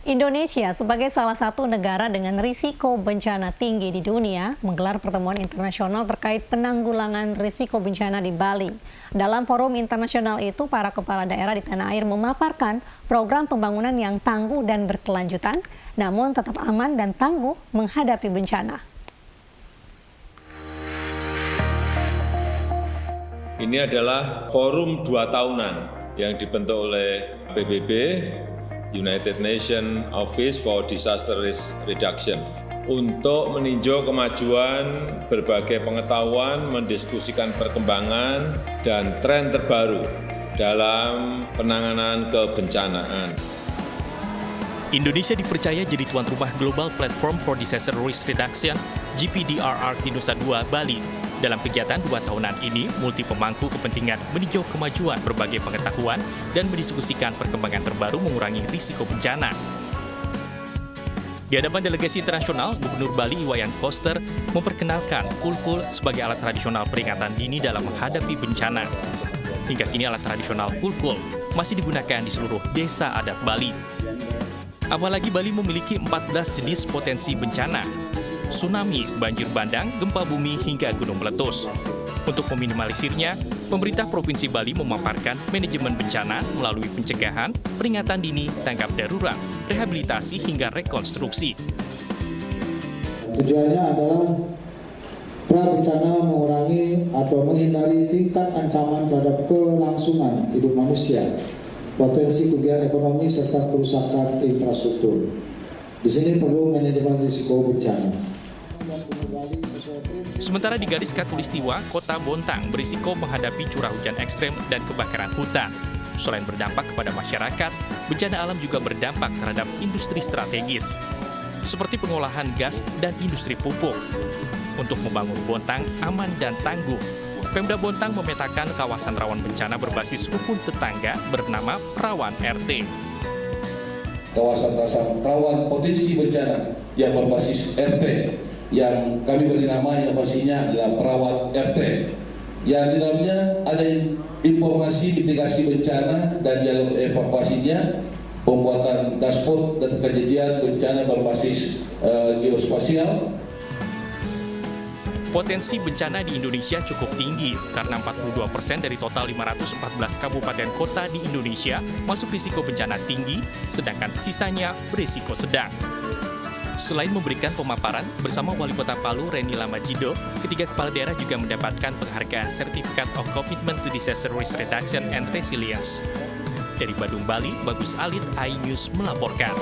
Indonesia sebagai salah satu negara dengan risiko bencana tinggi di dunia menggelar pertemuan internasional terkait penanggulangan risiko bencana di Bali. Dalam forum internasional itu, para kepala daerah di tanah air memaparkan program pembangunan yang tangguh dan berkelanjutan, namun tetap aman dan tangguh menghadapi bencana. Ini adalah forum 2 tahunan yang dibentuk oleh PBB, United Nations Office for Disaster Risk Reduction, untuk meninjau kemajuan, berbagai pengetahuan, mendiskusikan perkembangan dan tren terbaru dalam penanganan kebencanaan. Indonesia dipercaya jadi tuan rumah Global Platform for Disaster Risk Reduction (GPDRR) di Nusa Dua, Bali. Dalam kegiatan 2 tahunan ini, multi pemangku kepentingan meninjau kemajuan berbagai pengetahuan dan mendiskusikan perkembangan terbaru mengurangi risiko bencana. Di hadapan delegasi internasional, Gubernur Bali Iwayan Koster memperkenalkan kulkul sebagai alat tradisional peringatan dini dalam menghadapi bencana. Hingga kini alat tradisional kulkul masih digunakan di seluruh desa adat Bali. Apalagi Bali memiliki 14 jenis potensi bencana: tsunami, banjir bandang, gempa bumi, hingga gunung meletus. Untuk meminimalisirnya, pemerintah Provinsi Bali memaparkan manajemen bencana melalui pencegahan, peringatan dini, tanggap darurat, rehabilitasi, hingga rekonstruksi. Tujuannya adalah pra-bencana mengurangi atau menghindari tingkat ancaman terhadap kelangsungan hidup manusia, potensi kerugian ekonomi, serta kerusakan infrastruktur. Di sini perlu manajemen risiko bencana. Sementara di garis khatulistiwa, Kota Bontang berisiko menghadapi curah hujan ekstrem dan kebakaran hutan. Selain berdampak kepada masyarakat, bencana alam juga berdampak terhadap industri strategis, seperti pengolahan gas dan industri pupuk. Untuk membangun Bontang aman dan tangguh, Pemda Bontang memetakan kawasan rawan bencana berbasis rukun tetangga bernama Rawan RT. Kawasan rawan potensi bencana yang berbasis RT, yang kami beri nama inovasinya adalah Perawat RT, yang di dalamnya ada informasi mitigasi bencana dan jalur evakuasinya, pembuatan dashboard dan kejadian bencana berbasis geospasial. Potensi bencana di Indonesia cukup tinggi karena 42% dari total 514 kabupaten kota di Indonesia masuk risiko bencana tinggi, sedangkan sisanya berisiko sedang. Selain memberikan pemaparan, bersama Wali Kota Palu Reni Lamajido, ketiga kepala daerah juga mendapatkan penghargaan Certificate of Commitment to Disaster Risk Reduction and Resilience. Dari Badung, Bali, Bagus Alit, iNews melaporkan.